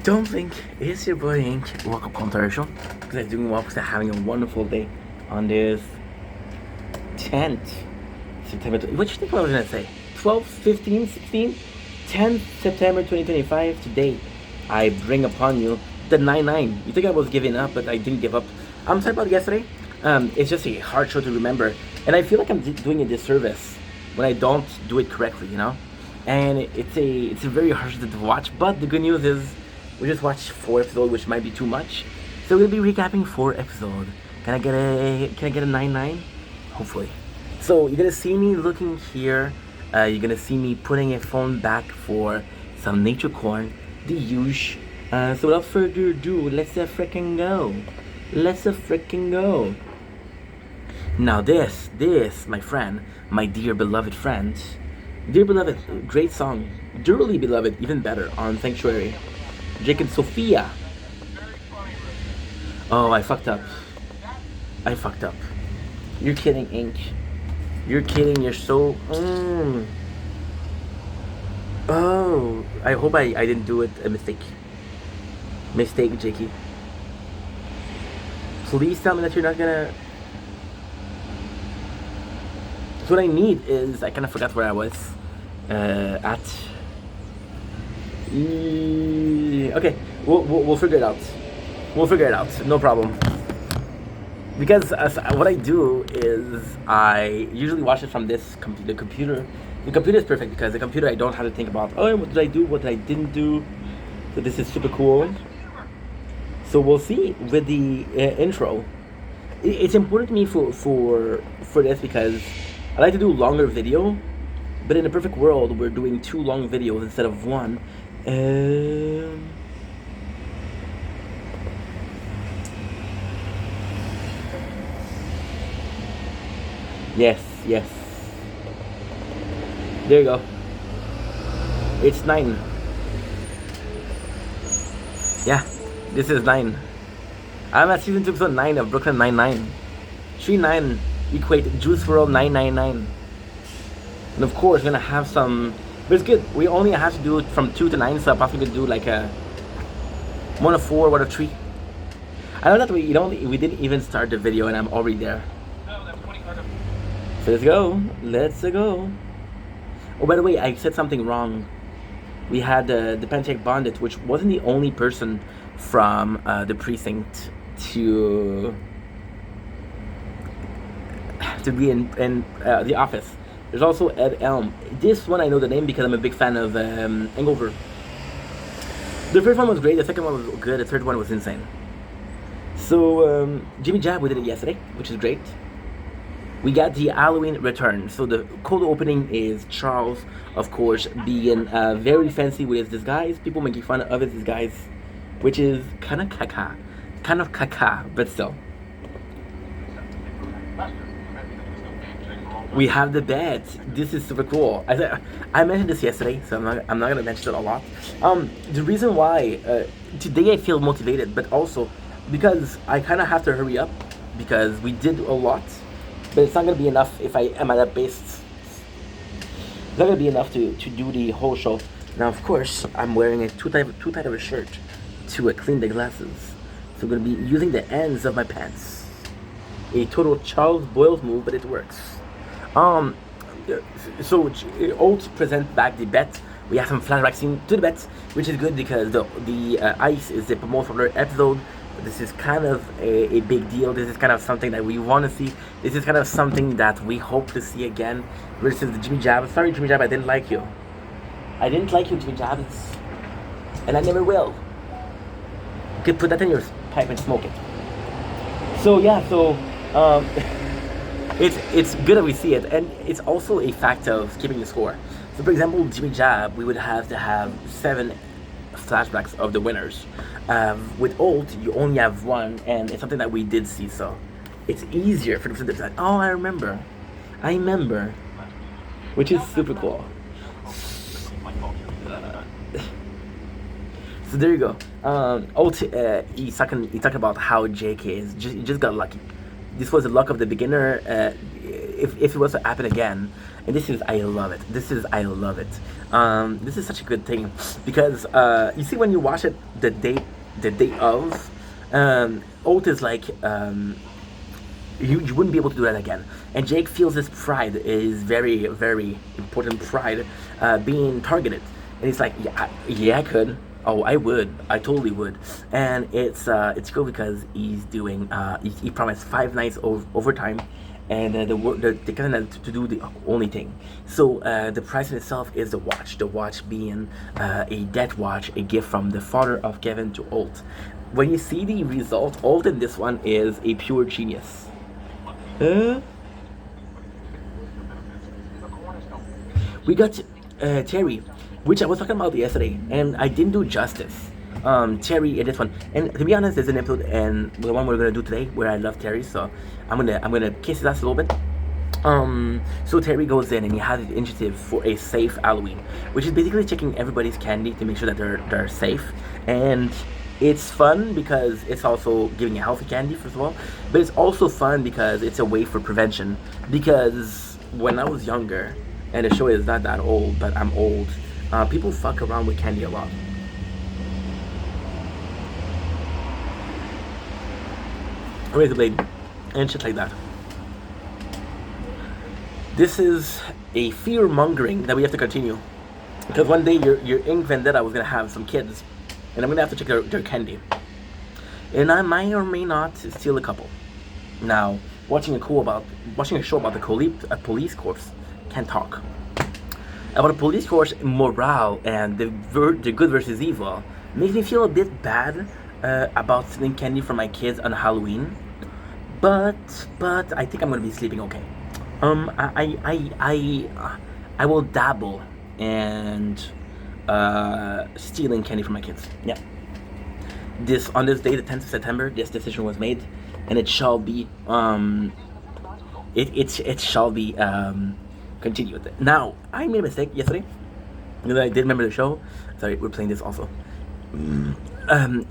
Don't think it's your boy Ink. Welcome commercial. Because I'm doing well because I'm having a wonderful day on this 10th September. What you think I was gonna say? 12, 15, 16, 10th September 2025. Today, I bring upon you the 9-9. You think I was giving up, but I didn't give up. I'm sorry about yesterday. It's just a hard show to remember, and I feel like I'm doing a disservice when I don't do it correctly. And it's a very hard show to watch. But the good news is we just watched 4 episodes, which might be too much. So we'll be recapping 4 episodes. Can I get a 9-9? Hopefully. So you're gonna see me looking here. You're gonna see me putting a phone back for some nature corn, the huge. So without further ado, let's frickin' go. Let's frickin' go. Now this, my friend, my dear beloved friend, dear beloved, great song, dearly beloved, even better on Sanctuary. Jake and Sophia. Oh, I fucked up. You're kidding, Ink. You're kidding. You're so. Oh, I hope I didn't do it a mistake. Mistake, Jakey. Please tell me that you're not gonna. So what I need is I kind of forgot where I was at. Okay, we'll figure it out. No problem. Because what I do is I usually watch it from the computer. The computer is perfect because the computer I don't have to think about, oh, what did I do, what I didn't do. So this is super cool. So we'll see with the intro. It's important to me for this because I like to do longer video. But in a perfect world, we're doing 2 long videos instead of 1. Yes. There you go. It's 9. Yeah, this is 9. I'm at season 2, episode 9 of Brooklyn Nine-Nine. 3-9 equate Juice WRLD 999. And of course, we're gonna have some. But it's good. We only have to do it from 2 to 9, so I possibly could do like a 1 of 4, 1 of 3. I know that we didn't even start the video, and I'm already there. So let's go. Oh, by the way, I said something wrong. We had the Pancake Bandit, which wasn't the only person from the precinct to be in the office. There's also Ed Elm. This one I know the name because I'm a big fan of Engover. The first one was great, the second one was good, the third one was insane. So Jimmy Jab, we did it yesterday, which is great. We got the Halloween return. So the cold opening is Charles, of course, being very fancy with his disguise. People making fun of his disguise, which is kind of caca, but still. We have the bed. This is super cool. I mentioned this yesterday, so I'm not gonna mention it a lot. The reason why today I feel motivated, but also because I kind of have to hurry up because we did a lot, but it's not gonna be enough if I am at that pace. It's not gonna be enough to do the whole show. Now, of course, I'm wearing a too tight of a shirt to clean the glasses, so I'm gonna be using the ends of my pants. A total Charles Boyle move, but it works. So Oates present back the bet. We have some flashback scene to the bet, which is good because the ice is the most popular episode. This is kind of a big deal. This is kind of something that we want to see. This is kind of something that we hope to see again. Versus the Jimmy Jab. Sorry, Jimmy Jab, I didn't like you. Jimmy Jab. And I never will. You could put that in your pipe and smoke it. So yeah, It's good that we see it, and it's also a fact of keeping the score. So, for example, Jimmy Jab, we would have to have 7 flashbacks of the winners. With Old, you only have 1, and it's something that we did see, so it's easier for them to decide, oh, I remember, which is super cool. So there you go. Old, he's talking about how JK just got lucky. This was the luck of the beginner. if it was to happen again, and I love it. I love it. This is such a good thing because you see when you watch it the day of, Oath is like you wouldn't be able to do that again. And Jake feels this pride is very very important pride being targeted, and he's like, yeah, I could. Oh, I would. I totally would. And it's cool because he's doing he promised 5 nights overtime, and the kind of to do the only thing. So the price in itself is the watch. The watch being a death watch, a gift from the father of Kevin to Alt. When you see the result, Alt in this one is a pure genius. We got Terry, which I was talking about yesterday, and I didn't do justice. Terry in this one, and to be honest, there's an episode and the one we're gonna do today where I love Terry, so I'm gonna kiss his ass a little bit. So Terry goes in and he has an initiative for a safe Halloween, which is basically checking everybody's candy to make sure that they're safe, and it's fun because it's also giving a healthy candy first of all, but it's also fun because it's a way for prevention. Because when I was younger, and the show is not that old, but I'm old. People fuck around with candy a lot. Razor blade and shit like that. This is a fear mongering that we have to continue. Because one day your Ink Vendetta was gonna have some kids, and I'm gonna have to check their candy. And I may or may not steal a couple. Now, watching a show about a police corps can't talk. About a police force morale and the good versus evil makes me feel a bit bad about stealing candy from my kids on Halloween, but I think I'm gonna be sleeping okay. I will dabble and stealing candy from my kids. Yeah. On this day, the 10th of September, this decision was made, and it shall be it shall be continued. Now, I made a mistake yesterday. I did remember the show. Sorry, we're playing this also.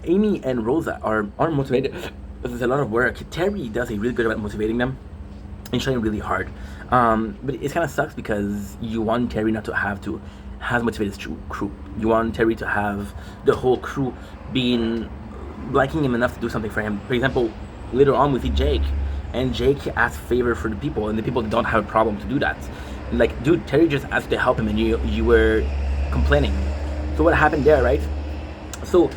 Amy and Rosa are motivated. There's a lot of work. Terry does a really good job at motivating them and trying really hard. But it kind of sucks because you want Terry not to have motivated crew. You want Terry to have the whole crew being liking him enough to do something for him. For example, later on we see Jake, and Jake asks favor for the people, and the people don't have a problem to do that. Like, dude, Terry just asked to help him, and you were complaining. So what happened there, right? So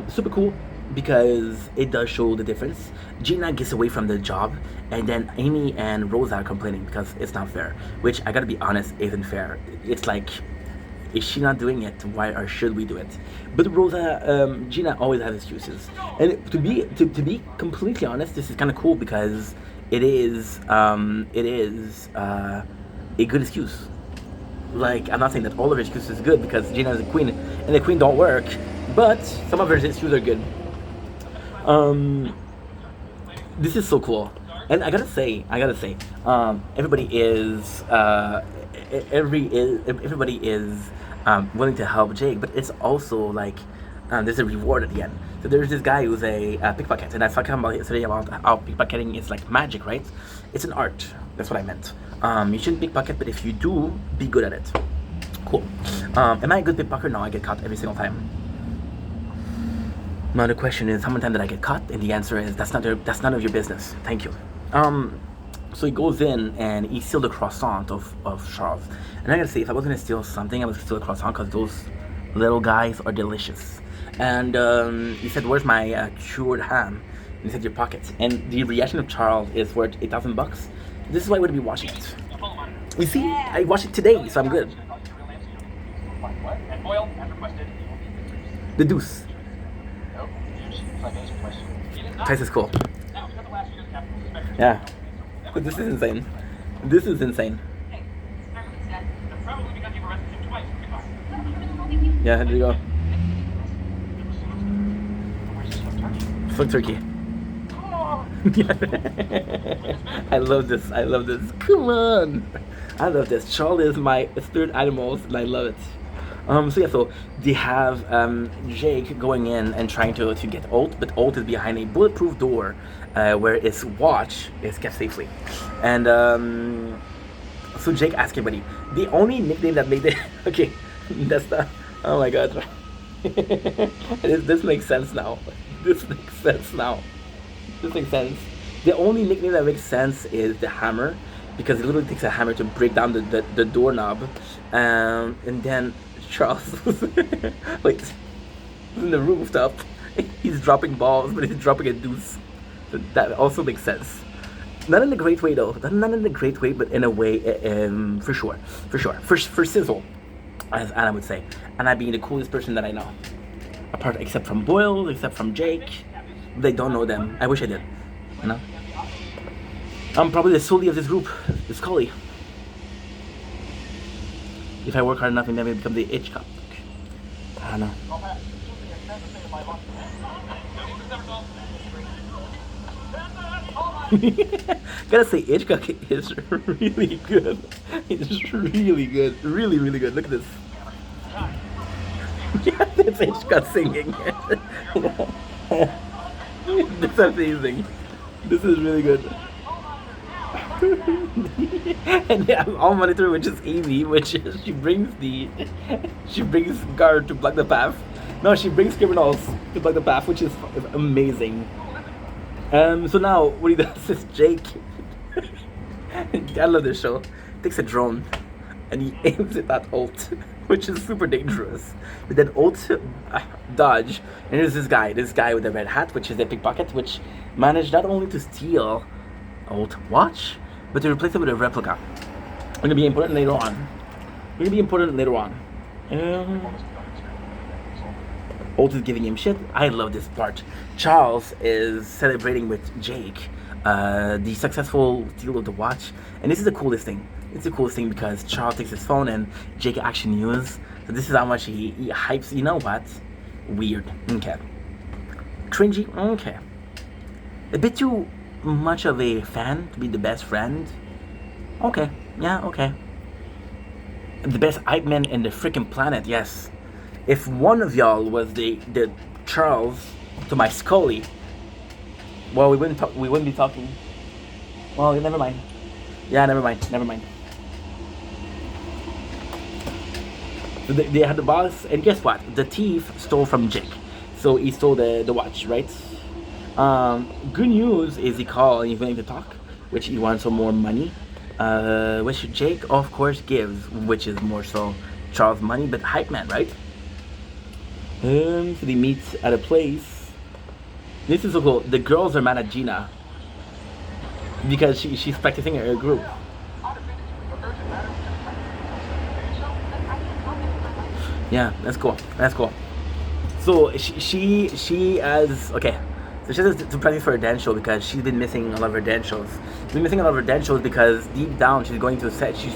super cool because it does show the difference. Gina gets away from the job, and then Amy and Rosa are complaining because it's not fair. Which I gotta be honest, isn't fair. It's like, is she not doing it? Why or should we do it? But Rosa, Gina always has excuses. And to be completely honest, this is kind of cool because it is a good excuse. Like, I'm not saying that all of her excuses is good because Gina is a queen and the queen don't work, but some of her excuses are good. This is so cool, and I gotta say, everybody is willing to help Jake, but it's also like there's a reward at the end. So there's this guy who's a pickpocket, and I was talking about yesterday about how pickpocketing is like magic, right? It's an art. That's what I meant. You shouldn't pickpocket, but if you do, be good at it. Cool. Am I a good pickpocket? No, I get caught every single time. Now the question is, how many times did I get caught? And the answer is, that's none of your business. Thank you. So he goes in and he steals the croissant of Charles. And I gotta say, if I was gonna steal something, I would steal a croissant because those little guys are delicious. And he said, "Where's my cured ham?" And he said, "Your pocket." And the reaction of Charles is worth $8,000. This is why I would be watching it. You see, I watched it today, so I'm good. The deuce. Price is cool. Yeah. But this is insane. This is insane. Yeah, there you go. Fuck turkey. I love this. Come on. I love this. Charlie is my third animals, and I love it. So yeah, so they have Jake going in and trying to get ult, but ult is behind a bulletproof door where his watch is kept safely. And so Jake asks everybody. The only nickname that made it okay, that's the oh my god. This makes sense now. This makes sense now. This makes sense. The only nickname that makes sense is the hammer, because it literally takes a hammer to break down the doorknob. And then Charles, wait, in the rooftop, he's dropping balls, but he's dropping a deuce. That also makes sense. Not in a great way though. Not in a great way, but in a way, for sure, for sizzle, as Anna would say. Anna being the coolest person that I know, apart except from Boyle, except from Jake. They don't know them. I wish I did. You know. I'm probably the Sully of this group, the Scully. If I work hard enough, maybe I become the Hitchcock. I don't know. Gotta say, Hitchcock is really good. It's really good. Really, really good. Look at this. Yeah, that's Hitchcock singing. That's amazing. This is really good. And yeah, I'm all monitoring, which is Amy, which is she brings guard to block the path. No, she brings criminals to block the path, which is amazing. So now what he does is Jake. I love this show. Takes a drone and he aims it at ult, which is super dangerous. But then ult dodge, and there's this guy with the red hat, which is the pickpocket, which managed not only to steal ult watch, but to replace it with a replica. Gonna be important later on. Ult is giving him shit. I love this part. Charles is celebrating with Jake the successful steal of the watch, and this is the coolest thing. It's the coolest thing because Charles takes his phone and Jake actually knows. So this is how much he hypes. You know what? Weird. Okay. Cringy. Okay. A bit too much of a fan to be the best friend. Okay. Yeah. Okay. The best hype man in the freaking planet. Yes. If one of y'all was the Charles to my Scully, well, we wouldn't be talking. Well, never mind. Yeah, never mind. So they had the boss, and guess what? The thief stole from Jake, so he stole the watch, right? Good news is he called and he's willing to talk, which he wants some more money, which Jake of course gives, which is more so Charles' money, but hype man, right? So they meet at a place. This is so cool. The girls are mad at Gina because she's practicing her group. Yeah, that's cool. So she has okay. So she has to practice for her dance show because she's been missing a lot of her dance shows. She's been missing a lot of her dance shows because deep down she's going to a set. She's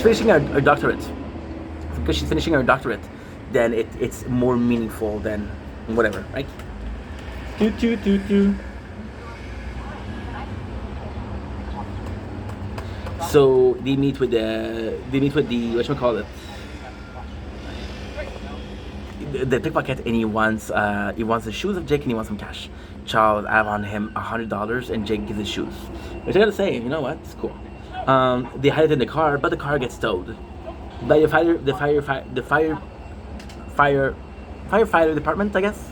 finishing her doctorate. Because she's finishing her doctorate, then it's more meaningful than whatever, right? So they meet with the whatchamacallit, the pickpocket, and he wants the shoes of Jake and he wants some cash. Charles have on him $100 and Jake gives the shoes. Which I gotta say, you know what? It's cool. They hide it in the car, but the car gets towed by the firefighter department, I guess.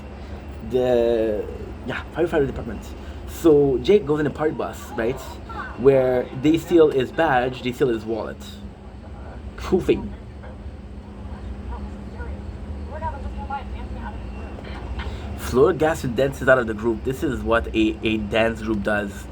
Firefighter department. So Jake goes in a party bus, right? Where they steal his badge, they steal his wallet. Cool thing. Floor gas and dances out of the group. This is what a dance group does.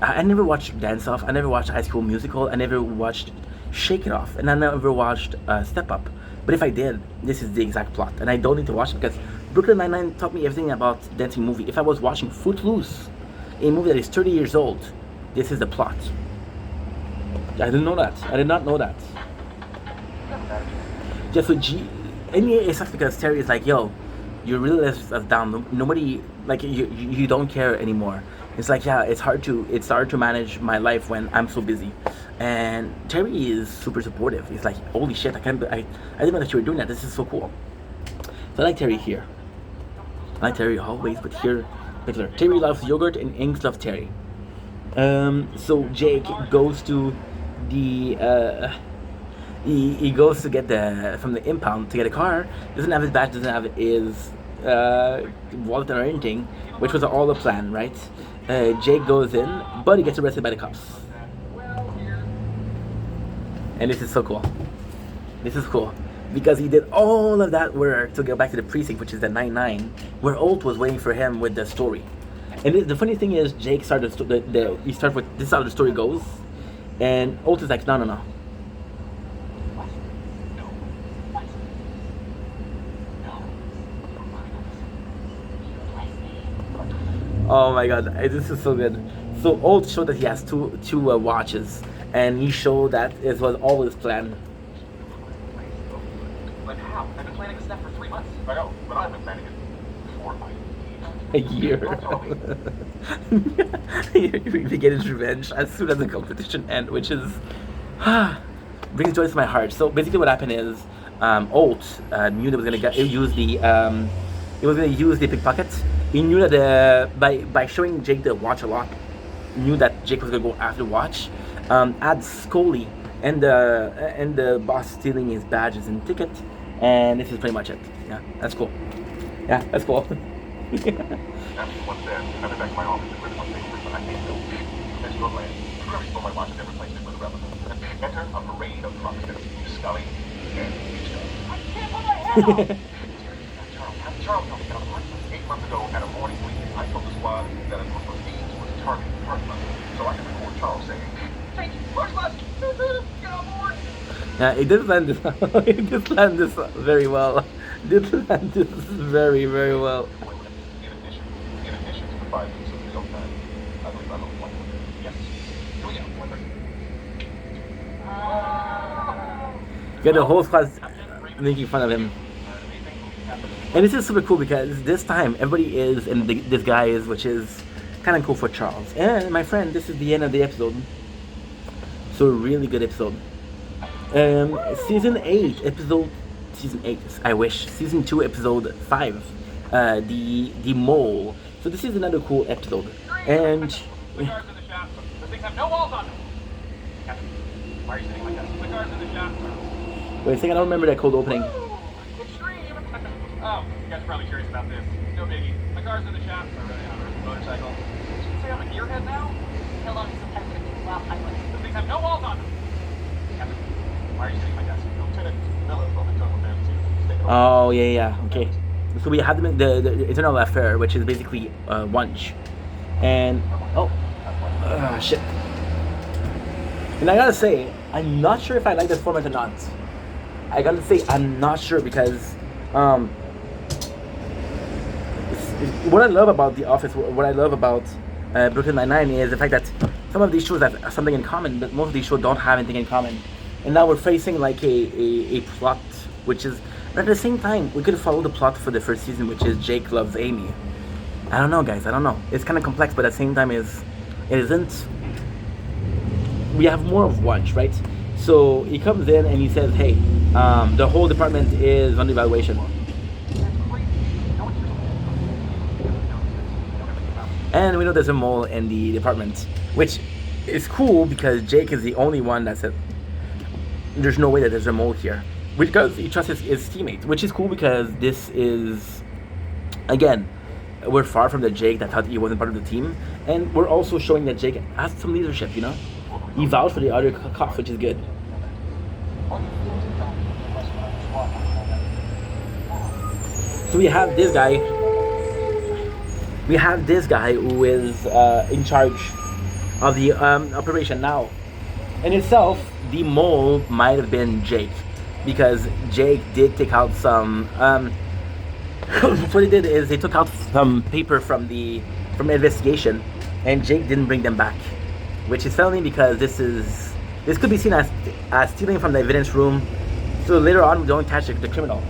I never watched Dance Off. I never watched High School Musical. I never watched Shake It Off, and I never watched Step Up. But if I did, this is the exact plot, and I don't need to watch it because Brooklyn Nine-Nine taught me everything about dancing movie. If I was watching Footloose, a movie that is 30 years old, this is the plot. I didn't know that. I did not know that. Just so and it sucks because Terry is like, yo, you really let us down. Nobody, like, you don't care anymore. It's like, yeah, it's hard to manage my life when I'm so busy. And Terry is super supportive. He's like, holy shit, I didn't know that you were doing that. This is so cool. So I like Terry here. I like Terry always, but here, particular. Terry loves yogurt and Inks loves Terry. So Jake goes to the he goes to get the from the impound to get a car. Doesn't have his badge. Doesn't have his wallet or anything, which was all the plan, right? Jake goes in, but he gets arrested by the cops. And this is so cool. This is cool because he did all of that work to go back to the precinct, which is the 9-9, where Holt was waiting for him with the story. And the funny thing is, Jake started he started with this is how the story goes, and Holt is like, no. Oh my god, this is so good. So Holt showed that he has two watches, and he showed that it was all his plan. But how? I've been planning this stuff for 3 months. I know, but I've been planning it for a year. He get his revenge as soon as the competition ends, which is brings joy to my heart. So basically, what happened is Holt knew that was gonna use the pickpocket. He knew that by showing Jake the watch a lot, knew that Jake was gonna go after the watch. Add Scully and the boss stealing his badges and ticket, and this is pretty much it. Yeah, that's cool. Yeah, that's cool. After once there, I went back to my office and ripped some papers, but I can't go. That's your land. Whoever stole my watch and never placed it with a replica. Enter a parade of trucks. Scully and I can't put my head on! Charles told me that 8 months ago at a morning meeting, I told the squad that a group of thieves was targeting the first bus. So I can record Charles saying, "Take first bus! Get on board!" Yeah, it did land this. It did land this very well. Did land this very, very well. In addition to the 5 weeks of real time, I believe I'm only one. Yes. Here we go. Yeah, the whole squad making fun of him. And this is super cool because this time everybody is in disguise, which is kind of cool for Charles. And my friend, this is the end of the episode. So really good episode. Season 8, Season 8, I wish. Season 2, episode 5. The mole. So this is another cool episode. And the cars in the shop. The things have no walls on them. Captain, why are you sitting like that? The cars in the shop. wait a second, I don't remember that cold opening. Oh, you guys are probably curious about this. No biggie. My car's in the shop. I really on a motorcycle. Did you say I'm a gearhead now? How long is the time going to be while piloting? The things have no walls on them. Captain, why are you sitting at my desk? Lieutenant Miller from the Total Fantasy. Oh, yeah, okay. So we have the Eternal Affair, which is basically Wunch. And, shit. And I gotta say, I'm not sure if I like this format or not. I gotta say, I'm not sure because, what I love about The Office, what I love about Brooklyn Nine-Nine is the fact that some of these shows have something in common, but most of these shows don't have anything in common. And now we're facing like a plot, which is, but at the same time, we could follow the plot for the first season, which is Jake loves Amy. I don't know, guys, I don't know. It's kind of complex, but at the same time, it isn't. We have more of Wunch, right? So he comes in and he says, hey, the whole department is under evaluation. And we know there's a mole in the department, which is cool because Jake is the only one that said there's no way that there's a mole here, because he trusts his teammate, which is cool because this is, again, we're far from the Jake that thought he wasn't part of the team, and we're also showing that Jake has some leadership, you know? He vouched for the other cops, which is good. So we have this guy who is in charge of the operation now. In itself, the mole might have been Jake, because Jake did take out some. What they did is they took out some paper from the investigation, and Jake didn't bring them back, which is felony because this could be seen as stealing from the evidence room. So later on, we don't catch the criminal.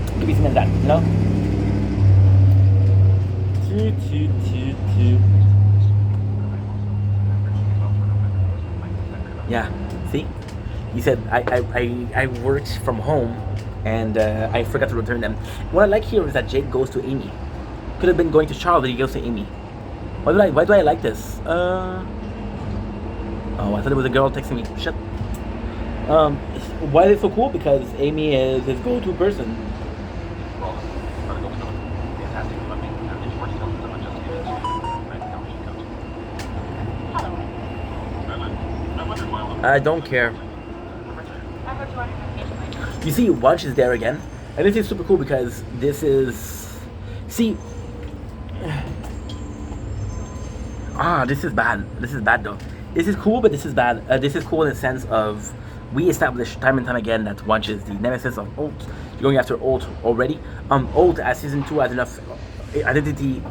It could be seen as that, you know. Yeah, see? He said, I worked from home and I forgot to return them. What I like here is that Jake goes to Amy. Could have been going to Charles, but he goes to Amy. Why do I like this? Oh, I thought it was a girl texting me. Shit. Why is it so cool? Because Amy is his go-to person. I don't care. I heard you on your vacation. You see, Wunsch is there again, and this is super cool because this is, see, this is bad. This is bad though. This is cool, but this is bad. This is cool in the sense of we established time and time again that Wunsch is the nemesis of Ult. You're going after Ult already. Ult as season 2 has enough identity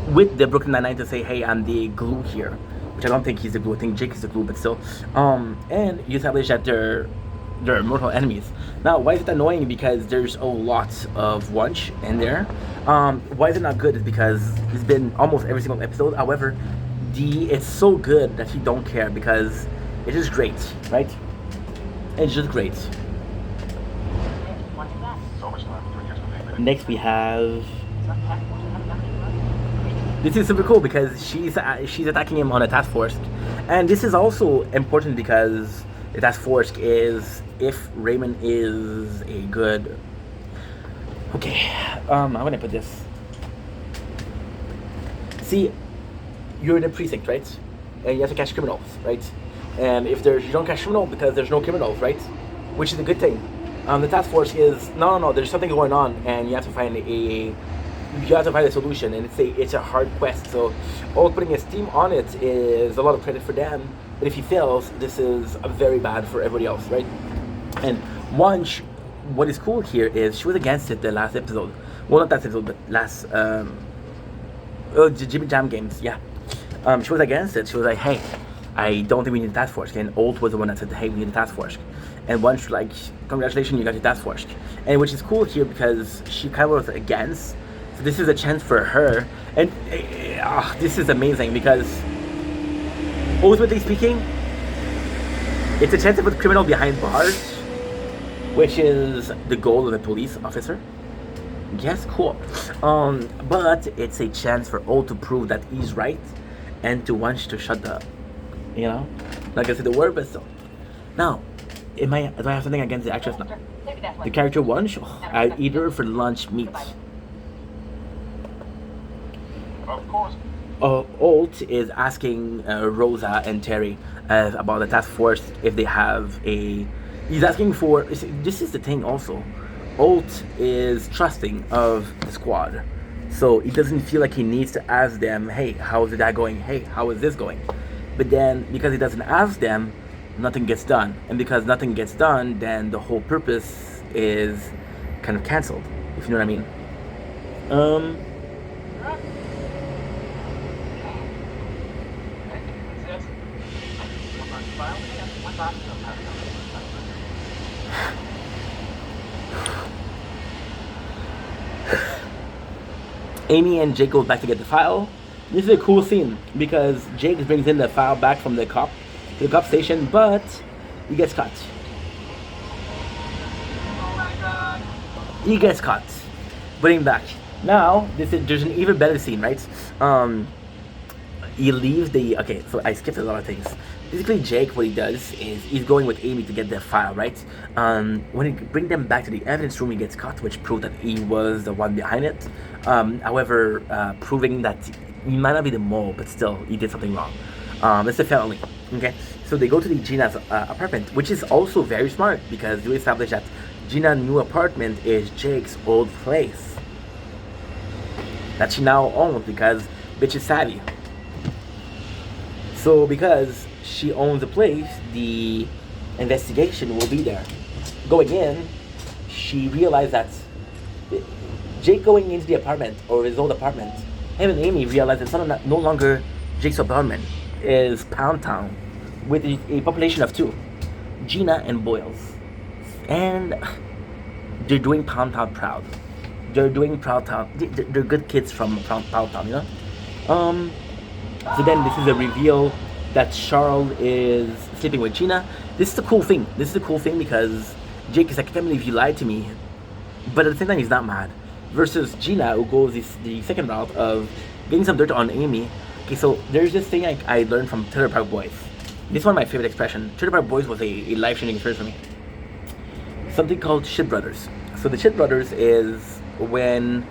with the Brooklyn Nine-Nine to say, hey, I'm the glue here. Which I don't think he's the glue. I think Jake is the glue, but still. And you establish that they're mortal enemies. Now, why is it annoying? Because there's a lot of Wunsch in there. Why is it not good? Is because it's been almost every single episode. However, it's so good that you don't care because it is great, right? It's just great. Next we have. This is super cool because she's attacking him on a task force, and this is also important because the task force is if Raymond is a good. Okay, I'm gonna put this. See, you're in a precinct, right? And you have to catch criminals, right? And if you don't catch criminals because there's no criminals, right? Which is a good thing. The task force is no. There's something going on, and you have to find a solution, and it's a hard quest. So, all putting his team on it is a lot of credit for them. But if he fails, this is very bad for everybody else, right? And Wunsch, what is cool here is she was against it the last episode. Well, not that episode, but last Jimmy Jam games, yeah. She was against it. She was like, hey, I don't think we need a task force. And Ult was the one that said, hey, we need a task force. And Wunsch was like, congratulations, you got your task force. And which is cool here because she kind of was against. So this is a chance for her. And this is amazing because ultimately speaking, it's a chance to put criminal behind bars, which is the goal of a police officer. Yes, cool. But it's a chance for Ult to prove that he's right and to Wunsch to shut up. You know? Not gonna say the word, but still. Now, do I have something against the actress? No. The character Wunsch, I'd eat her for lunch meat. Of course. Ult is asking Rosa and Terry about the task force if they have a. He's asking for. This is the thing also. Ult is trusting of the squad, so he doesn't feel like he needs to ask them, "Hey, how is that going? Hey, how is this going?" But then, because he doesn't ask them, nothing gets done, and because nothing gets done, then the whole purpose is kind of canceled. If you know what I mean. Amy and Jake go back to get the file. This is a cool scene because Jake brings in the file back from the cop to the cop station, but he gets caught. He gets caught. Put him back. Now there's an even better scene, right? He leaves the so I skipped a lot of things. Basically, Jake, what he does is he's going with Amy to get the file, right? When he bring them back to the evidence room, he gets caught, which proved that he was the one behind it. However, proving that he might not be the mole, but still, he did something wrong. It's a felony, okay? So they go to Gina's apartment, which is also very smart because you establish that Gina's new apartment is Jake's old place that she now owns because bitch is savvy. So because she owns the place, the investigation will be there. Going in, she realized that Jake going into the apartment, or his old apartment, him and Amy realized it's no longer Jake's apartment, is Pound Town, with a population of 2, Gina and Boyles. And they're doing Pound Town proud. They're doing Proud Town. They're good kids from Pound Town, you know? So then this is a reveal that Charles is sleeping with Gina. This is the cool thing. This is the cool thing because Jake is like, I can't believe you lied to me, but at the same time he's not mad. Versus Gina, who goes the second route of getting some dirt on Amy. Okay, so there's this thing I learned from Trailer Park Boys. This is one of my favorite expressions. Trailer Park Boys was a life-changing experience for me. Something called shit brothers. So the shit brothers is when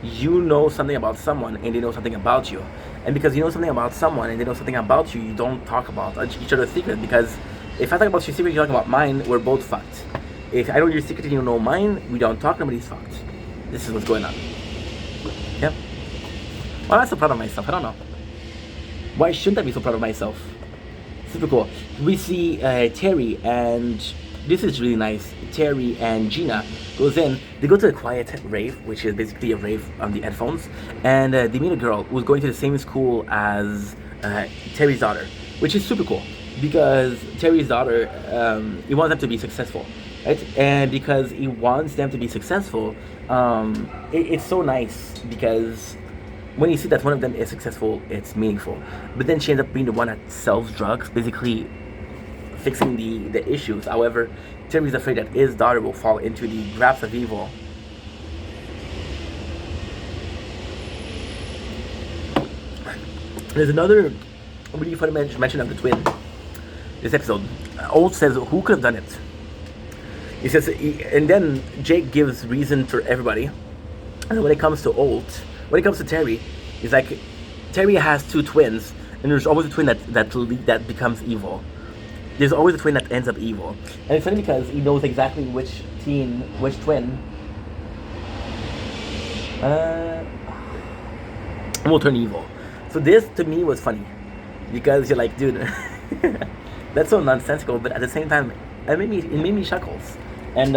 you know something about someone and they know something about you. And because you know something about someone and they know something about you, you don't talk about each other's secret. Because if I talk about your secret, you talk about mine, we're both fucked. If I know your secret and you know mine, we don't talk, nobody's fucked. This is what's going on. Yep. Why am I so proud of myself? I don't know. Why shouldn't I be so proud of myself? Super cool. We see Terry, and this is really nice. Terry and Gina goes in. They go to a quiet rave, which is basically a rave on the headphones. And they meet a girl who's going to the same school as Terry's daughter, which is super cool. Because Terry's daughter, he wants them to be successful. Right? And because he wants them to be successful, it's so nice because when you see that one of them is successful, it's meaningful. But then she ends up being the one that sells drugs, basically fixing the issues. However, Terry's afraid that his daughter will fall into the grasp of evil. There's another really funny mention of the twin this episode. Old says, who could have done it? He says, and then Jake gives reason for everybody. And when it comes to when it comes to Terry, he's like, Terry has two twins, and there's always a twin that becomes evil. There's always a twin that ends up evil. And it's funny because he knows exactly which twin will turn evil. So this, to me, was funny. Because you're like, dude, that's so nonsensical, but at the same time, it made me chuckles. And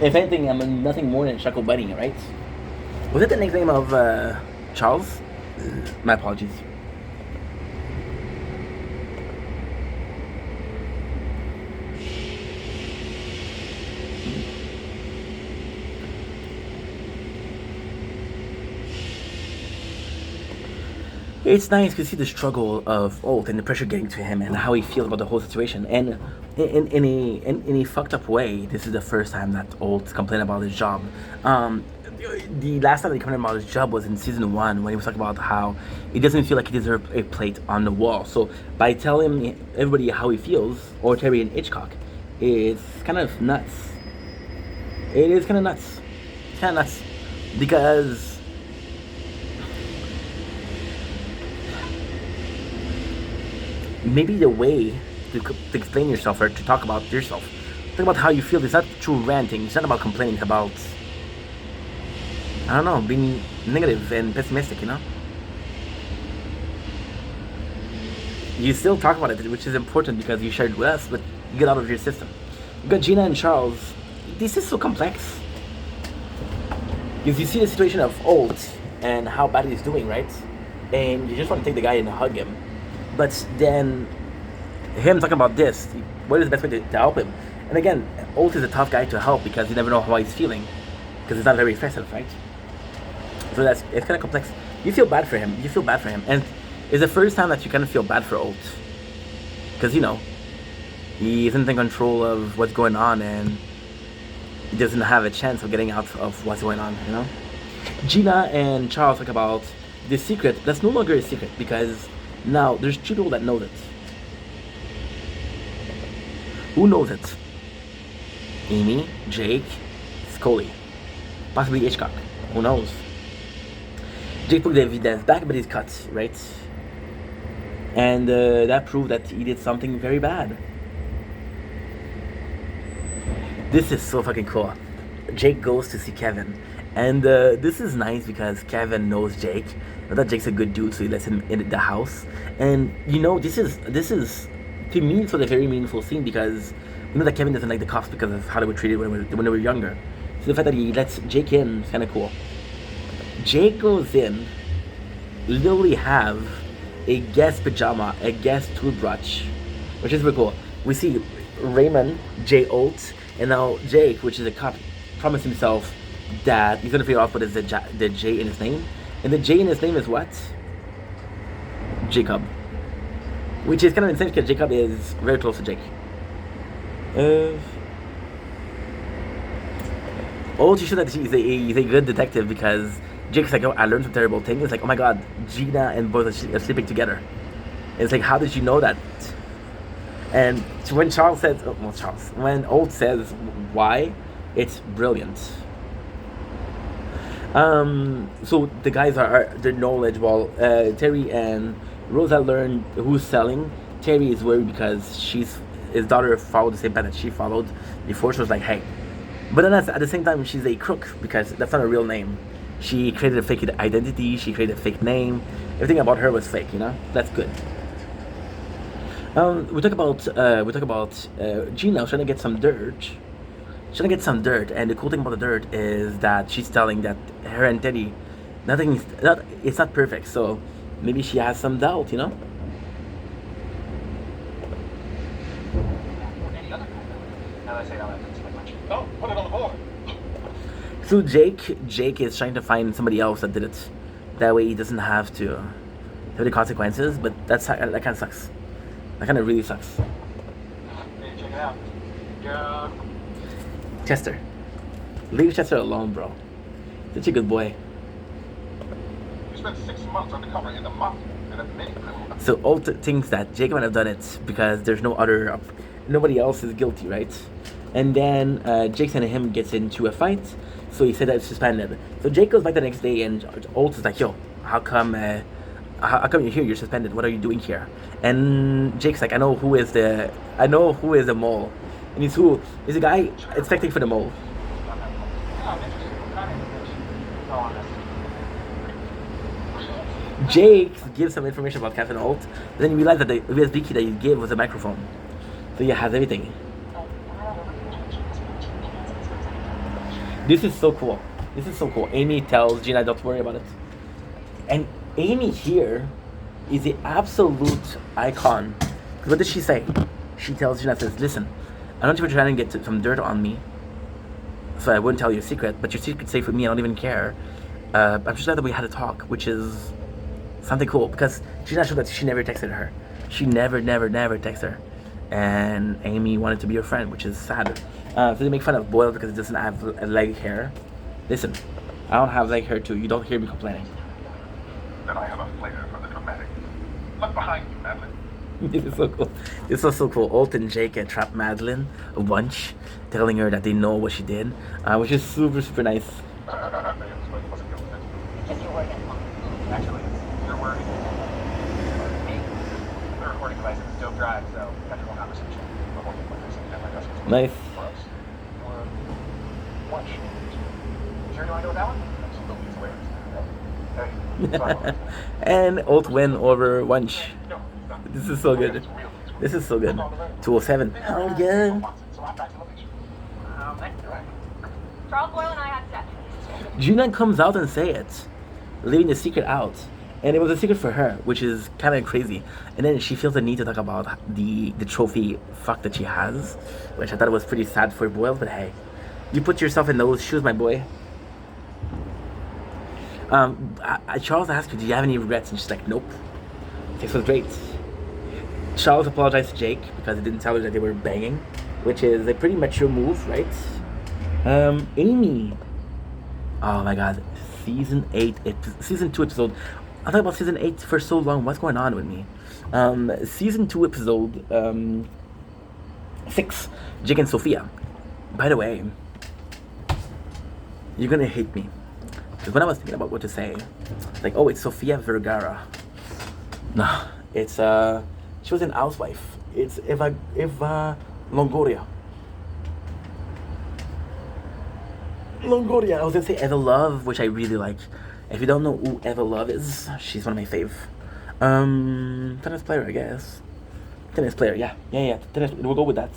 if anything, I'm nothing more than chuckle buddy, right? Was it the nickname of Charles? My apologies. It's nice to see the struggle of Olt and the pressure getting to him and how he feels about the whole situation. And in a fucked up way, this is the first time that Olt complained about his job. The last time he complained about his job was in season 1 when he was talking about how he doesn't feel like he deserves a plate on the wall. So by telling everybody how he feels, or Terry and Hitchcock, it's kind of nuts. It is kind of nuts. It's kind of nuts because maybe the way to explain yourself or to talk about yourself, talk about how you feel, it's not true ranting, it's not about complaining, it's about, I don't know, being negative and pessimistic, you know? You still talk about it, which is important because you shared with us, but you get out of your system. You got Gina and Charles. This is so complex. Because you see the situation of Olt and how bad he's doing, right? And you just want to take the guy and hug him. But then, him talking about this, what is the best way to help him? And again, Olt is a tough guy to help because you never know how he's feeling. Because it's not very effective, right? So it's kind of complex. You feel bad for him. And it's the first time that you kind of feel bad for Olt. Because, you know, he isn't in control of what's going on and he doesn't have a chance of getting out of what's going on, you know? Gina and Charles talk about the secret. That's no longer a secret because now there's two people that know it. Who knows it? Amy, Jake, Scully, possibly Hitchcock. Who knows? Jake put the evidence back, but he's cut, right? And that proved that he did something very bad. This is so fucking cool. Jake goes to see Kevin. And this is nice because Kevin knows Jake. Not that Jake's a good dude, so he lets him in the house. And you know, this is to me, it's a very meaningful scene because you know that Kevin doesn't like the cops because of how they were treated when they were younger. So the fact that he lets Jake in is kind of cool. Jake goes in, literally have a guest pajama, a guest toothbrush, which is very cool. We see Raymond, J. Olt, and now Jake, which is a cop, promised himself that he's gonna figure out what is the J in his name. And the J in his name is what? Jacob. which is kind of insane because Jacob is very close to Jake. Uh, Oh, she showed that he's a good detective because Jake's like, oh, I learned some terrible thing. It's like, oh my god, Gina and both are sleeping together. It's like, how did you know that? And when Charles says, oh, well, when Old says why, it's brilliant. So the guys they're knowledgeable. Terry and Rosa learned who's selling. Terry is worried because his daughter followed the same path that she followed before. So it's like, hey. But then at the same time, she's a crook because that's not a real name. She created a fake identity. She created a fake name. Everything about her was fake. That's good. We talk about Gina trying to get some dirt. She's trying to get some dirt, and the cool thing about the dirt is that she's telling that her and Teddy, it's not perfect. So maybe she has some doubt. Any other? Now that I say that, that's like much. Oh, put it on the board. So Jake is trying to find somebody else that did it. That way he doesn't have to have the consequences. But that kind of sucks. That kind of really sucks. Hey, check it out. Yeah. Chester, leave Chester alone, bro. Such a good boy. You spent 6 months undercover in the mafia and admitting criminal. So Old thinks that Jake might have done it because there's nobody else is guilty, right? And then Jake and him gets into a fight. So he said that it's suspended. So Jake goes back the next day, and Old is like, "Yo, how come you're here? You're suspended. What are you doing here?" And Jake's like, I know who is the mole. And he's who? He's a guy expecting for the mole. Jake gives some information about Captain Holt, but then you realize that the USB key that you gave was a microphone. So he has everything. This is so cool. Amy tells Gina, don't worry about it. And Amy here is the absolute icon. What does she say? She tells Gina, says, listen, I know you were trying to get some dirt on me, so I wouldn't tell you a secret, but your secret's safe with me, I don't even care. I'm just glad that we had a talk, which is something cool, because Gina showed that she never texted her. She never texted her. And Amy wanted to be her friend, which is sad. So they make fun of Boyle because it doesn't have leg hair. Listen, I don't have leg hair too. You don't hear me complaining. Then I have a flair for the dramatic. Look behind you, Madeline. This is so cool. This was so cool. Alt and Jake trapped Madeline a bunch, telling her that they know what she did, which is super nice. Just your word. Actually, it's your word. Me. The recording device is a dope drive, so casual conversation. Nice. Watch. Sure you want to go with that one? Absolutely, it's hilarious. Hey. And Alt win over Wunsch. This is so good. 207. Hell yeah. Charles Boyle and I had sex. Gina comes out and say it, leaving the secret out. And it was a secret for her, which is kind of crazy. And then she feels the need to talk about the trophy fuck that she has, which I thought was pretty sad for Boyle, but hey. You put yourself in those shoes, my boy. Charles asked her, do you have any regrets? And she's like, nope. This was great. Charles apologized to Jake because he didn't tell her that they were banging, which is a pretty mature move, right? Amy. Oh my god. Season 2 episode. I thought about season 8 for so long. What's going on with me? Season 2 episode 6. Jake and Sophia. By the way, you're gonna hate me. Because when I was thinking about what to say, like, oh, it's Sofia Vergara. No, it's she was an housewife. It's Eva Longoria. I was gonna say Eva Love, which I really like. If you don't know who Eva Love is, she's one of my fave. Tennis player, I guess. Tennis player, yeah. Tennis, we'll go with that.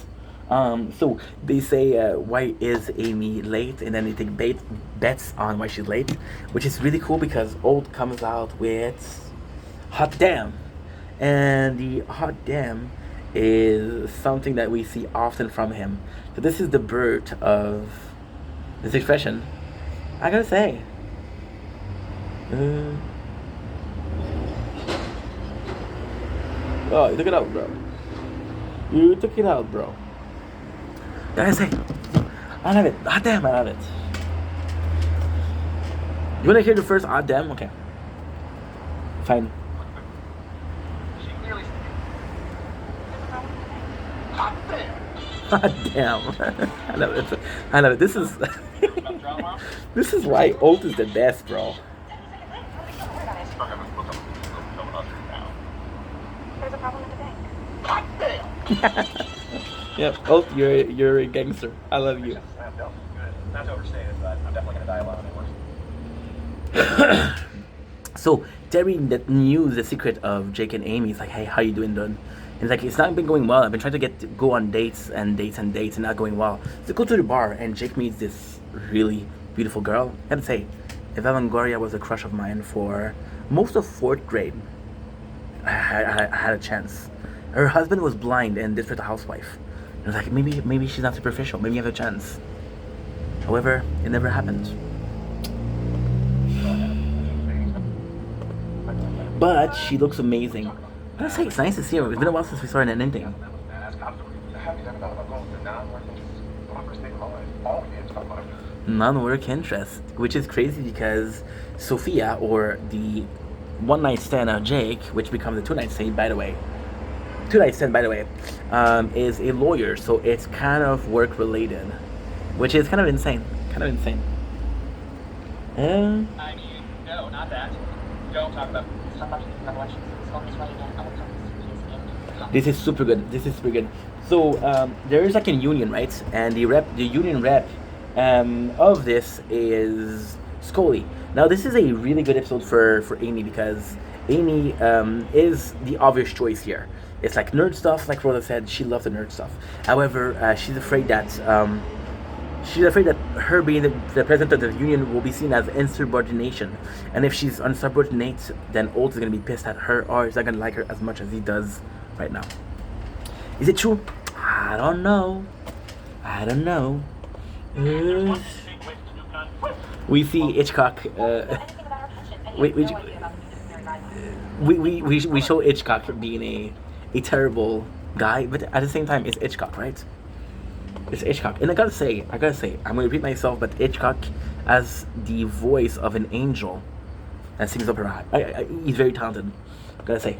So they say, why is Amy late? And then they take bets on why she's late, which is really cool because Old comes out with hot damn. And the hot damn is something that we see often from him. So this is the birth of this expression. I gotta say. Oh, you took it out, bro. You took it out, bro. Gotta say, I love it. Ah, damn, I love it. You wanna hear the first ah, damn? Okay. Fine. She clearly. Ah, damn. I love it. I love it. This is this is why Ult is the best, bro. There's a problem at the bank. Hot damn! Yep, Ult, you're a gangster. I love you. Not to overstate it, but I'm definitely gonna die alone anyway. So Terry that knew the secret of Jake and Amy. He's like, hey, how you doing, Dun? And he's like, it's not been going well. I've been trying to go on dates and not going well. So go to the bar and Jake meets this really beautiful girl. I have to say, Eva Longoria was a crush of mine for most of 4th grade. I had a chance. Her husband was blind and desperate a housewife. I was like, maybe she's not superficial. Maybe I have a chance. However, it never happened. But she looks amazing. I gotta say, it's nice to see her. It's been a while since we saw her in anything. Non-work interest, which is crazy because Sophia, or the one-night stand of Jake, which becomes a two-night stand, by the way, is a lawyer, so it's kind of work-related, which is kind of insane. I mean, no, not that. Don't talk about. This is super good. So there is like a union, right? And the union rep of this is Scully. Now this is a really good episode for Amy because Amy is the obvious choice here. It's like nerd stuff, like Rhoda said. She loves the nerd stuff. However, she's afraid that her being the president of the union will be seen as insubordination. And if she's unsubordinate, then Ult is going to be pissed at her, or is not going to like her as much as he does right now. Is it true? I don't know. We see Hitchcock. We show Hitchcock being a terrible guy, but at the same time, it's Hitchcock, right? It's Hitchcock, and I gotta say, I'm gonna repeat myself, but Hitchcock as the voice of an angel that sings opera. He's very talented. Gotta say.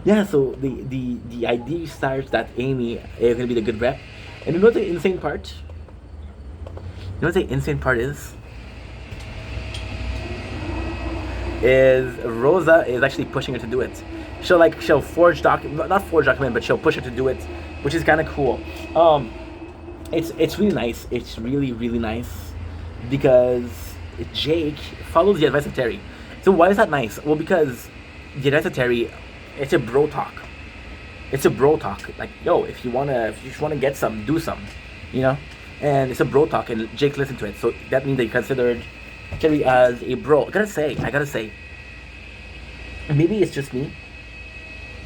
Yeah, so the idea starts that Amy is gonna be the good rep, and you know what the insane part? You know what the insane part is? Is Rosa is actually pushing her to do it. She'll forge not forge document, but she'll push her to do it, which is kind of cool. It's really nice. It's really nice because Jake follows the advice of Terry. So why is that nice? Well, because the advice of Terry, it's a bro talk. Like, yo, if you wanna get some, do some, you know. And it's a bro talk, and Jake listened to it. So that means they considered Terry as a bro. I gotta say, maybe it's just me,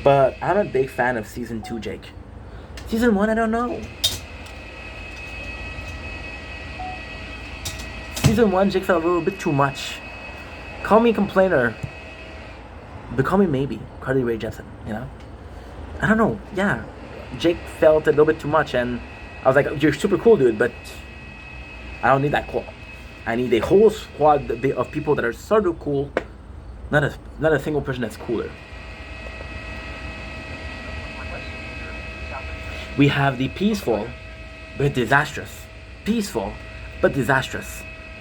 but I'm a big fan of season 2 Jake. Season 1, I don't know. Season 1, Jake felt a little bit too much. Call me complainer, but call me maybe Carly Rae Jepsen, you know? I don't know, yeah. Jake felt a little bit too much, and I was like, you're super cool, dude, but I don't need that cool. I need a whole squad of people that are sort of cool, not a single person that's cooler. We have the peaceful but disastrous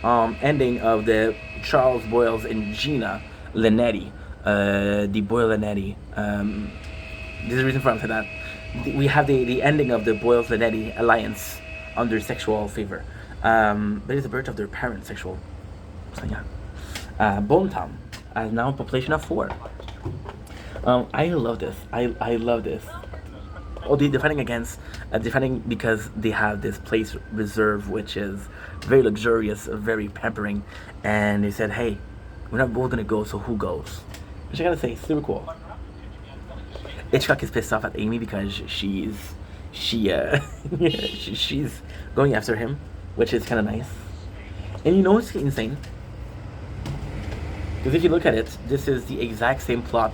ending of the Charles Boyles and Gina Linetti, the Boyle Linetti. There's a reason for I'm saying that. We have the ending of the Boyles Linetti alliance under sexual favor, but it's the birth of their parents' sexual. So yeah, Bone Town has now a population of 4. I love this. I love this. Oh, they're defending because they have this place reserve, which is very luxurious, very pampering, and they said, hey, we're not both gonna go, so who goes? Which I gotta say, super cool. Hitchcock is pissed off at Amy because she's going after him, which is kind of nice. And you know what's insane? Because if you look at it, this is the exact same plot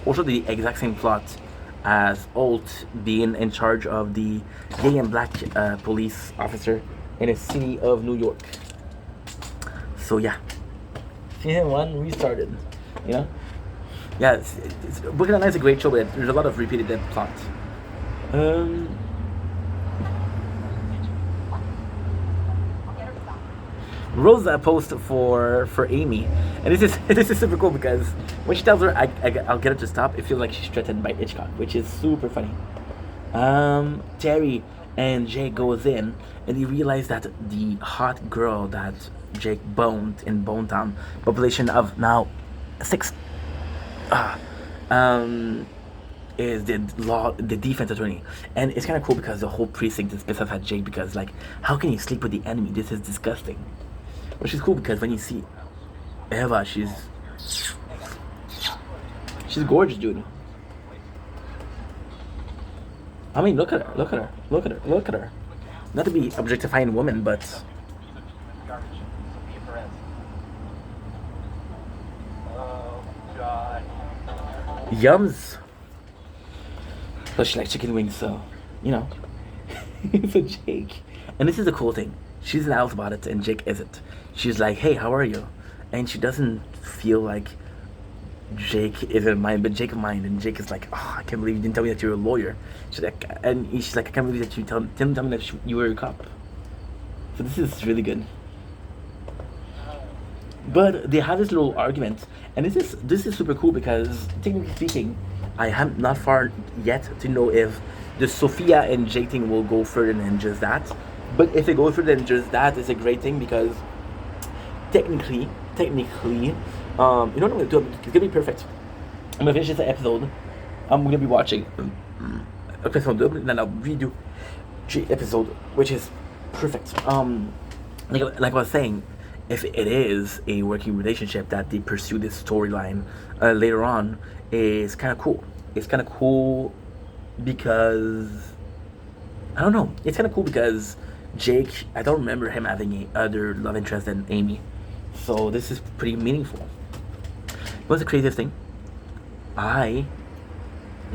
also the exact same plot as Alt being in charge of the gay and black police officer in the city of New York. So yeah, season 1 restarted. You know, yeah, Brooklyn Nine-Nine is a great show, but there's a lot of repeated plot. Rosa post for Amy, and this is this is super cool because when she tells her I'll get her to stop, it feels like she's threatened by Hitchcock, which is super funny. Terry and Jake goes in, and he realize that the hot girl that Jake boned in Bone Town, population of now 6, is the defense attorney, and it's kind of cool because the whole precinct is pissed off at Jake because like, how can you sleep with the enemy? This is disgusting. Which is cool because when you see Eva, she's gorgeous, dude. I mean, look at her, look at her, look at her, look at her. Not to be objectifying women, but Oh, God. yums. So she likes chicken wings, so you know. So Jake, and this is the cool thing. She's loud about it, and Jake isn't. She's like, "Hey, how are you?" And she doesn't feel like Jake isn't mine, but Jake mine. And Jake is like, "Oh, I can't believe you didn't tell me that you're a lawyer." She's like, "I can't believe that you didn't tell me that you were a cop." So this is really good. But they have this little argument, and this is super cool because technically speaking, I am not far yet to know if the Sophia and Jake thing will go further than just that. But if it goes further than just that, it's a great thing because technically, you know what I'm gonna do? It's gonna be perfect. I'm gonna finish this episode. I'm gonna be watching episode 2, and then I'll redo the episode, which is perfect. Like I was saying, if it is a working relationship that they pursue this storyline later on, is kind of cool. It's kind of cool because I don't know. It's kind of cool because Jake, I don't remember him having a other love interest than Amy, so this is pretty meaningful. What's the craziest thing? I'm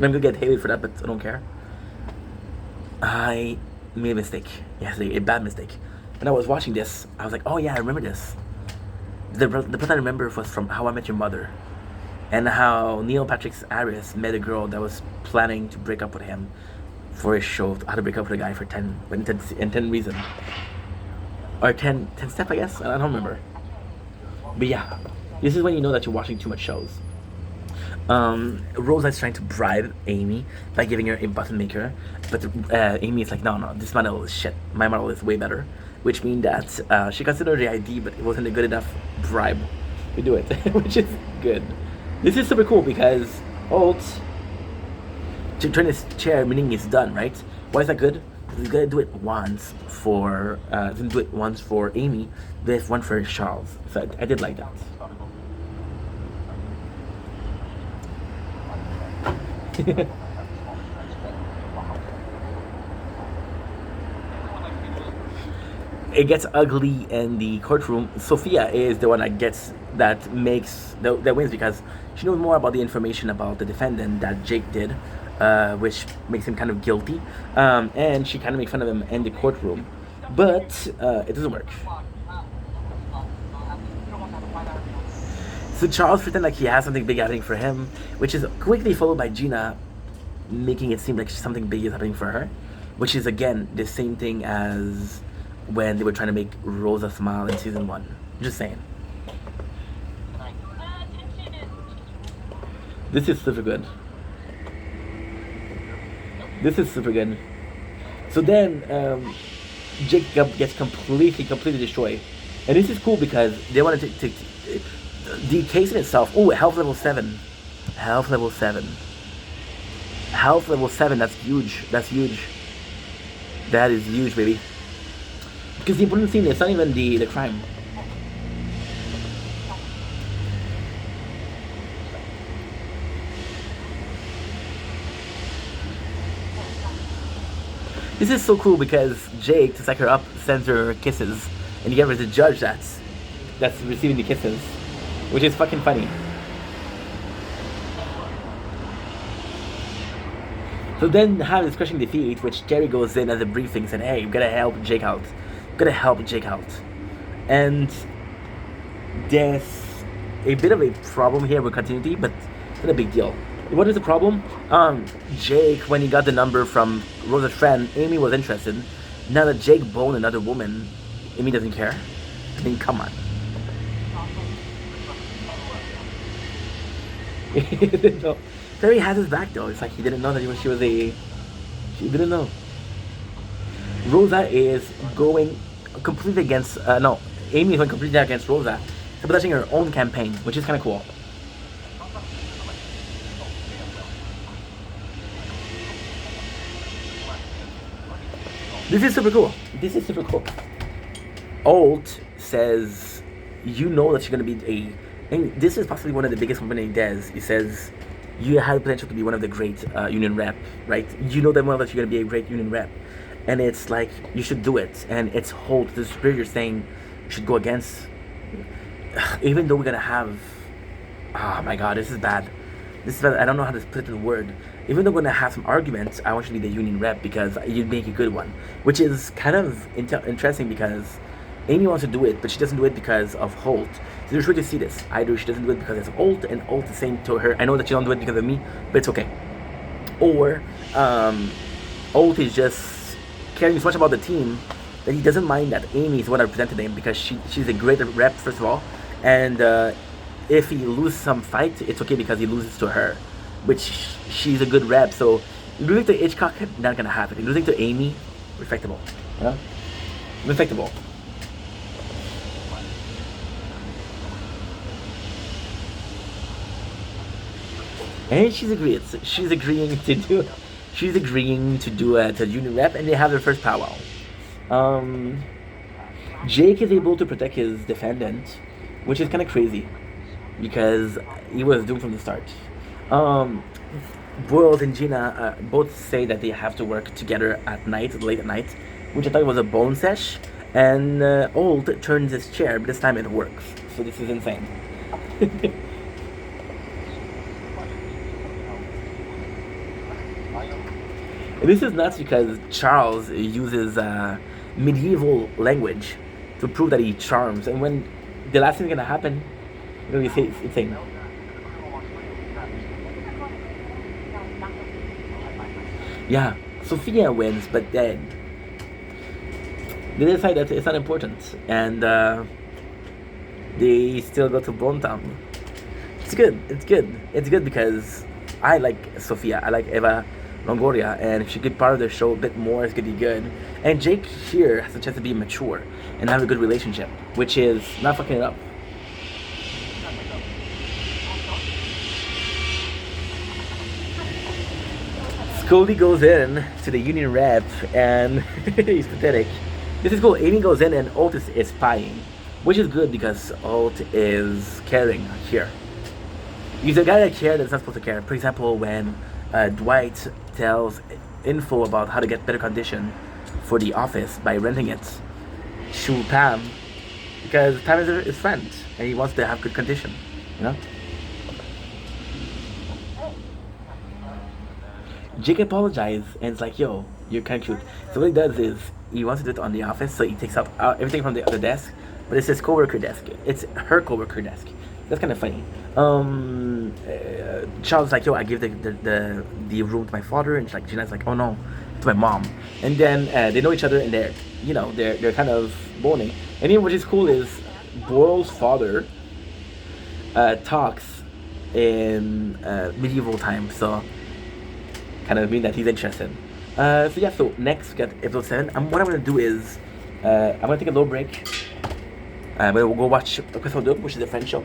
gonna get hated for that, but I don't care. I made a mistake yesterday, a bad mistake. When I was watching this, I was like, oh yeah, I remember this. The part I remember was from How I Met Your Mother, and how Neil Patrick Harris met a girl that was planning to break up with him for his show, How to Break Up with a Guy for 10 reasons. Or 10 step, I guess? I don't remember. But yeah, this is when you know that you're watching too much shows. Rosa is trying to bribe Amy by giving her a button maker, but Amy is like, no, this model is shit. My model is way better. Which means that she considered the ID, but it wasn't a good enough bribe to do it, which is good. This is super cool because Alt to turn his chair, meaning it's done, right? Why is that good? Because he's gonna do it once for didn't do it once for Amy, there's one for Charles. So I did like that. It gets ugly in the courtroom. Sophia is the one that wins because she knows more about the information about the defendant that Jake did, which makes him kind of guilty, and she kind of makes fun of him in the courtroom, but it doesn't work. So Charles pretends like he has something big happening for him, which is quickly followed by Gina making it seem like something big is happening for her, which is again the same thing as when they were trying to make Rosa smile in season 1. Just saying. This is super good. This is super good. So then Jacob gets completely destroyed, and this is cool because they want to take the case in itself. Oh, health level 7. Health level 7. Health level 7. That's huge. That's huge. That is huge, baby. Because the important thing is not even the crime. This is so cool because Jake, to psych her up, sends her kisses, and you get her the judge that's receiving the kisses, which is fucking funny. So then have this crushing defeat, which Jerry goes in as a briefing, saying, "Hey, we gotta help Jake out. We gotta help Jake out." And there's a bit of a problem here with continuity, but it's not a big deal. What is the problem? Jake, when he got the number from Rosa's friend, Amy was interested. Now that Jake boned another woman, Amy doesn't care. I mean, come on. No. Terry has his back though. It's like he didn't know that she was a. She didn't know. Rosa is going completely against. No, Amy is going completely against Rosa, sabotaging her own campaign, which is kind of cool. This is super cool. This is super cool. Alt says, you know that you're going to be a... And this is possibly one of the biggest company does. He says, you have the potential to be one of the great union rep, right? You know damn well that you're going to be a great union rep. And it's like, you should do it. And it's Holt, the superior, saying, you should go against... Even though we're going to have... Oh my god, this is bad. This is bad. I don't know how to put it in a word. Even though we're going to have some arguments, I want you to be the union rep because you'd make a good one. Which is kind of interesting because Amy wants to do it, but she doesn't do it because of Holt. So you're sure to see this. Either she doesn't do it because it's Holt, and Holt is saying to her, I know that you don't do it because of me, but it's okay. Or Holt is just caring so much about the team that he doesn't mind that Amy is the one that represented him because she's a great rep, first of all. And if he loses some fight, it's okay because he loses to her, which she's a good rep. So losing to Hitchcock, not gonna happen. Losing to Amy, respectable. Yeah? Respectable. And she's agreeing to do a union rep, and they have their first powwow. Jake is able to protect his defendant, which is kind of crazy because he was doomed from the start. Boyles and Gina both say that they have to work together at night, late at night, which I thought was a bone sesh. And Old turns his chair, but this time it works. So this is insane. This is nuts because Charles uses medieval language to prove that he charms, and when the last thing is gonna happen, you say it's insane. Yeah, Sophia wins, but then they decide that it's not important, and they still go to Bonetown. It's good. It's good because I like Sophia. I like Eva Longoria, and if she could part of the show a bit more, it's gonna be good. And Jake here has a chance to be mature and have a good relationship, which is not fucking it up. Scully goes in to the union rep, and he's pathetic. This is cool. Amy goes in, and Alt is spying, which is good because Alt is caring here. He's a guy that cares that's not supposed to care. For example, when Dwight tells info about how to get better condition for the office by renting it to Pam, because Pam is his friend and he wants to have good condition, you know. Jake apologizes and it's like, yo, you're kind of cute. So what he does is he wants to do it on the office, so he takes up everything from the other desk, but it's his coworker desk. It's her coworker desk. That's kind of funny. Charles is like, yo, I give the room to my father, and like Gina's like, oh no, to my mom. And then they know each other, and they're kind of boning. And then what is cool is Boyle's father talks in medieval times, so kind of mean that he's interested. So next we got episode 7. What I'm gonna do is I'm gonna take a little break. We'll go watch Episode 2, which is a French show.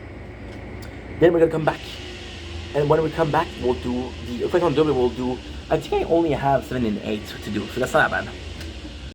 Then we're gonna come back, and when we come back, we'll do the Episode 2. We'll do. I think I only have 7 and 8 to do, so that's not that bad.